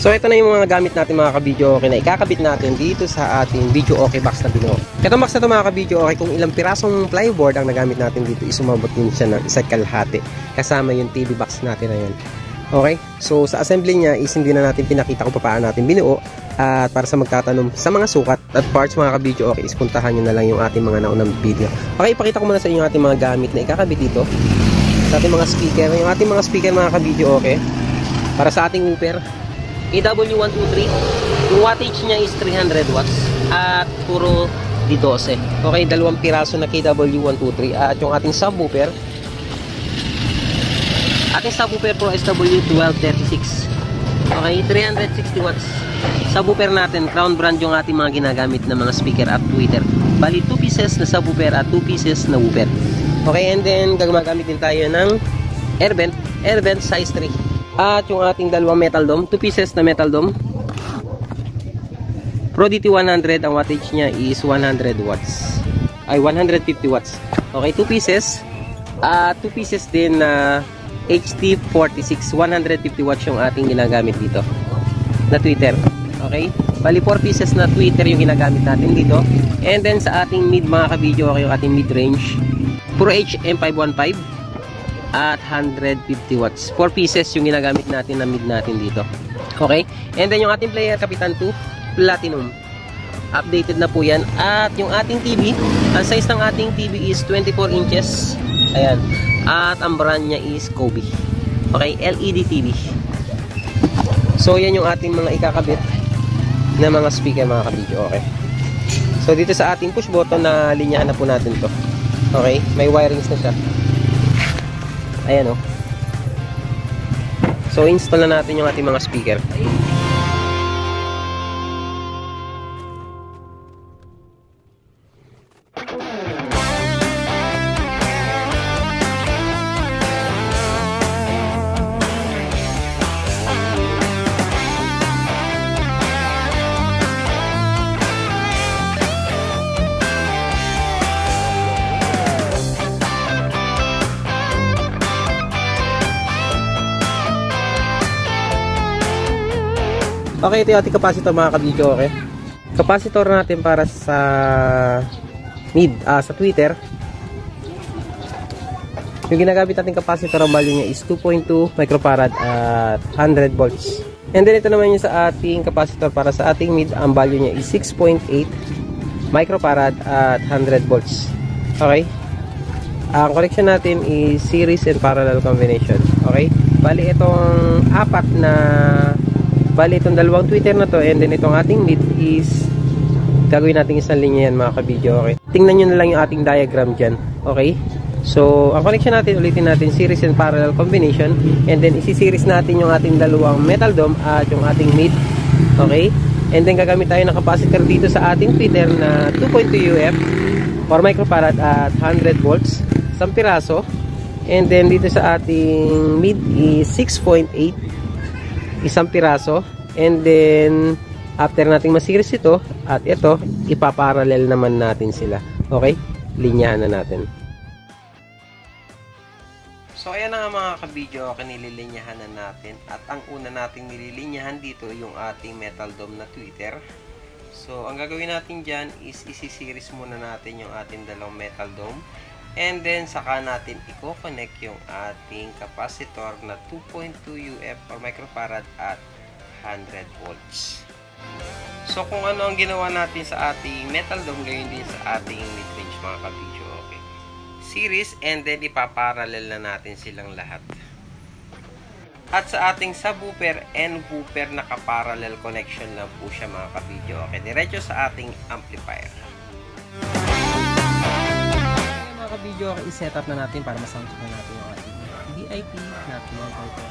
So ito na yung mga gamit natin mga ka-video okay na ikakabit natin dito sa ating video okay box na binuo. Itong box na ito mga ka-video okay, kung ilang pirasong plyboard ang nagamit natin dito, isumabot din siya ng isa't kalahati kasama yung TV box natin na yun. Okay, so sa assembly niya is hindi na natin pinakita kung paano natin binuo. At para sa magtatanong sa mga sukat at parts mga ka-video okay, is puntahan nyo na lang yung ating mga naunang video. Okay, ipakita ko muna sa inyo yung ating mga gamit na ikakabit dito sa ating mga speaker. Yung ating mga speaker mga ka-video okay, para sa ating woofer KW123, yung wattage niya is 300 watts at puro D12. Okay, dalawang piraso na KW123 at yung ating subwoofer Pro SW1236. Okay, 360 watts. Subwoofer natin, Crown brand yung ating mga ginagamit na mga speaker at tweeter. Bali 2 pieces na subwoofer at 2 pieces na woofer. Okay, and then gagagamit din tayo ng air vent size 3. At yung ating dalawang metal dome, 2 pieces na metal dome. Pro DT100, ang wattage niya is 100 watts. Ay, 150 watts. Okay, 2 pieces. 2 pieces din na HT46, 150 watts yung ating ginagamit dito na tweeter. Okay, bali 4 pieces na tweeter yung ginagamit natin dito. And then sa ating mid mga ka-video, okay, yung ating mid range Pro HM515 at 150 watts. 4 pieces yung ginagamit natin na mid natin dito. Okay, and then yung ating player Kapitan 2 Platinum, updated na po yan. At yung ating TV, ang size ng ating TV is 24 inches. Ayan, at ang brand niya is Kobe. Okay, LED TV. So yan yung ating mga ikakabit na mga speaker mga ka-video. Okay, so dito sa ating push button na linyahan na po natin to. Okay, may wirings na siya. Ayan o. So install na natin yung ating mga speaker. Okay, ito yung ating capacitor mga ka-video, okay? Capacitor natin para sa mid, sa tweeter. Yung ginagamit natin capacitor, ang value niya is 2.2 microfarad at 100 volts. And then ito naman yung sa ating capacitor para sa ating mid, ang value niya is 6.8 microfarad at 100 volts. Okay? Ang connection natin is series and parallel combination. Okay? Bali itong dalawang tweeter na to and then itong ating mid is gagawin natin isang linya yan mga ka-video. Okay, tingnan nyo na lang yung ating diagram dyan. Okay, so ang connection natin, ulitin natin, series and parallel combination, and then isi-series natin yung ating dalawang metal dome at yung ating mid. Okay, and then gagamit tayo ng capacitor dito sa ating tweeter na 2.2 UF 4 microfarad at 100 volts, isang piraso. And then dito sa ating mid is 6.8, isang piraso. And then after nating masiris ito at ito, ipaparallel naman natin sila. Okay, linyahan na natin. So ayan na nga mga ka-video, nililinyahan na natin. At ang una nating nililinyahan dito yung ating metal dome na tweeter. So ang gagawin natin dyan is isi-series muna natin yung ating dalawang metal dome. And then saka natin i-connect yung ating capacitor na 2.2 UF or microfarad at 100 volts. So kung ano ang ginawa natin sa ating metal dome, gayon din sa ating mid-range mga ka-video. Okay, series and then ipaparallel na natin silang lahat. At sa ating subwoofer and woofer, naka-parallel connection lang po siya mga ka-video. Okay, diretso sa ating amplifier. Video i-set up na natin para ma-sound check na natin yung ating VIP na pinag-auto.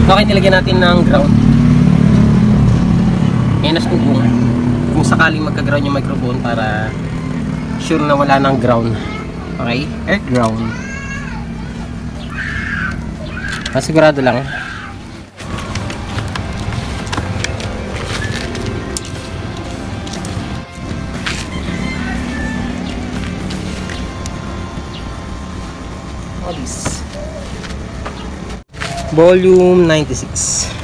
Okay, nilagyan natin ng ground. Ngayon nas kung sakaling magka-ground yung microphone para sure na wala ng ground. Okay? Air ground. Masigurado lang. Volume 96.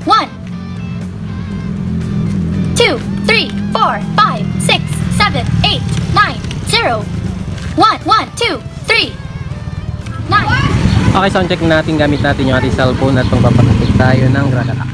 One, 2, 3, 4, 5, 6, 7, 8, 9, 0. 1, 1, 2, 3, 9. Okay, sound check natin. Gamit natin yung ating cellphone at magpapakitig tayo ng radar.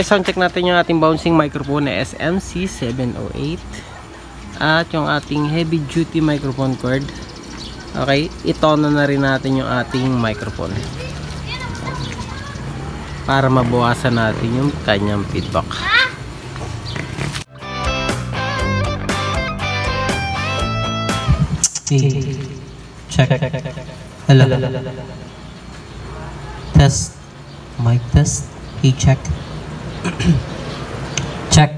Okay, sound check natin yung ating bouncing microphone na SMC 708 at yung ating heavy duty microphone cord. Okay, itono na rin natin yung ating microphone para mabawasan natin yung kanyang feedback. Check. Hello. Test. Mic test. Check. Check.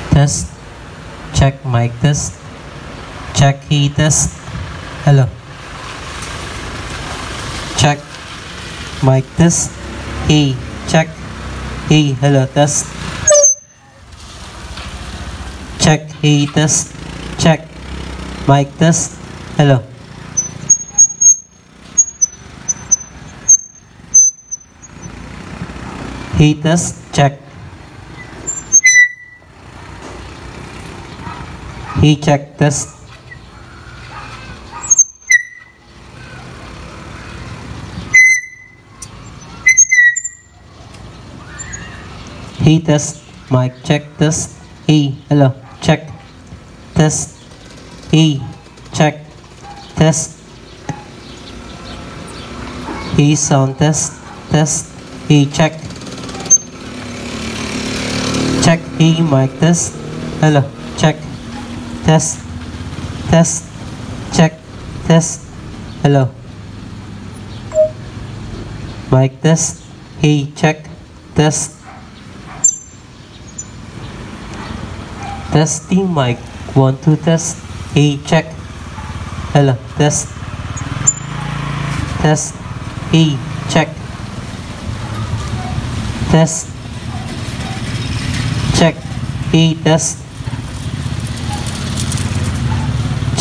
Test. Check. Mic test. Check. Test. Hello. Check. Mic test. Check. Hello. Test. Check. Test. Check. Mic test. Hello. Test. Check. Check. Test. Test. Mic check. Test. Hello. Check. Test. Check. Test. Sound test. Test. Check. Check. Mic test. Hello. Check. Test. Test. Check. Test. Hello. Mic test. Check. Test. Testing mic. 1, 2 test. Check. Hello. Test. Test. Check. Test. Check. Test.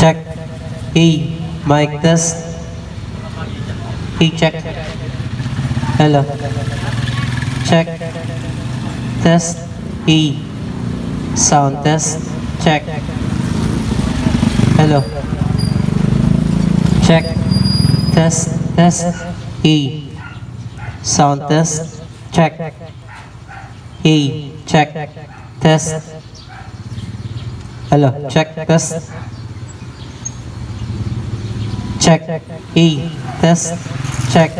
Check. Mic test. Check. Hello. Check. Test. Sound test. Check. Hello. Check. Test. Test. Sound test. Check. Check. Test. Hello. Check. Test. Check. Test. Check.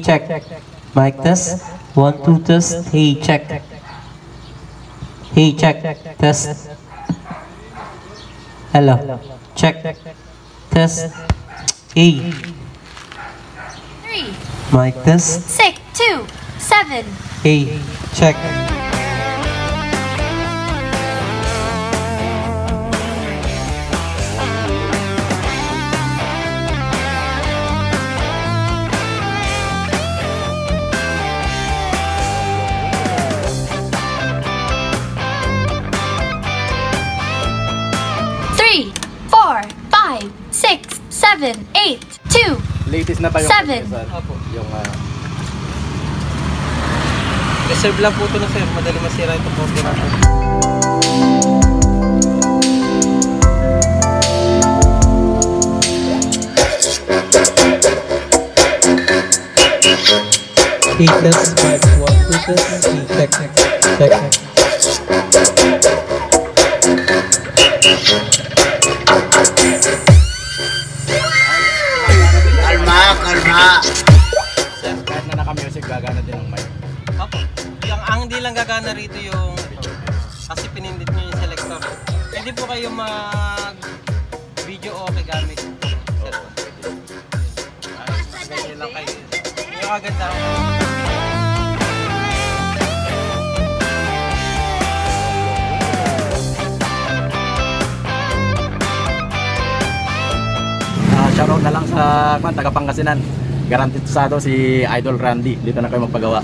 Check. Mic test. 1, 2 test. Check. Check. Test. Hello. Check. Test. 3, Mic test. 6, 2, 7. Check. Three, 4, 5, 6, 7, 8, 2. Latest na tayo. 7. Yung Reserve lang po ito na sir, madali masira ito po. Test. Mic 1, 2 test. Check. Check. Kalma. Sir, kahit na naka-music, gagana din ang mic. Opo. Ang hindi lang gagana rito yung kasi pinindit nyo yung selector. Hindi po kayo mag-video okay gamit. Sir. Ganyan lang kayo. Yung aganda. Shoutout na lang sa taga Pangasinan. Garantisado si Idol Randy. Dito na kayo magpagawa.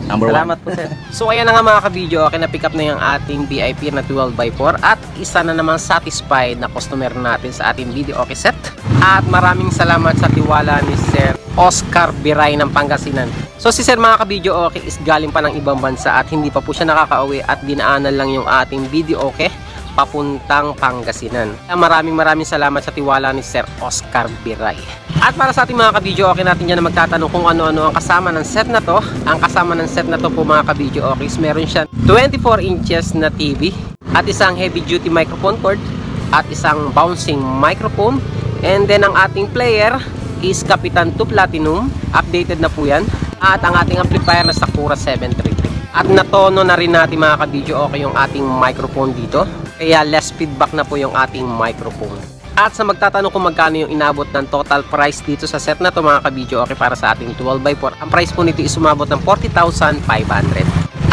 Number 1. Salamat po sir. So ayan na nga mga ka-video, okay, na-pick up na yung ating VIP na 12x4 at isa na namang satisfied na customer natin sa ating video okay set. At maraming salamat sa tiwala ni Sir Oscar Biray ng Pangasinan. So si Sir mga ka-video okay is galing pa ng ibang bansa at hindi pa po siya nakakauwi at dinaanan lang yung ating video okay papuntang Pangasinan. Maraming salamat sa tiwala ni Sir Oscar Biray. At para sa ating mga ka-video okay natin dyan na magtatanong kung ano-ano ang kasama ng set na to. Ang kasama ng set na to po mga ka-video okay, meron siya 24 inches na TV at isang heavy duty microphone cord at isang bouncing microphone. And then ang ating player is Kapitan 2 Platinum, updated na po yan. At ang ating amplifier na Sakura 733. At natono na rin natin mga ka-video okay yung ating microphone dito. Kaya less feedback na po yung ating microphone. At sa magtatanong kung magkano yung inabot ng total price dito sa set na to mga ka-video okay para sa ating 12x4. Ang price po nito is umabot ng 40,500.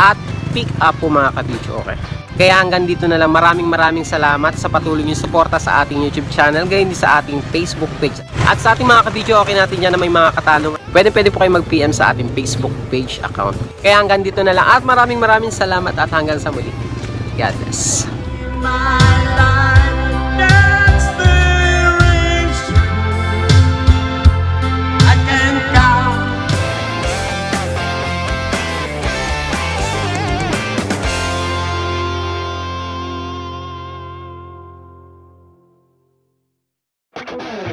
At pick up po mga ka-video okay. Kaya hanggang dito na lang, maraming salamat sa patuloy niyong suporta sa ating YouTube channel, gayon din sa ating Facebook page. At sa ating mga ka-video okay natin dyan na may mga katanungan, pwede po kayo mag-PM sa ating Facebook page account. Kaya hanggang dito na lang at maraming salamat at hanggang sa muli. God bless. Thank you.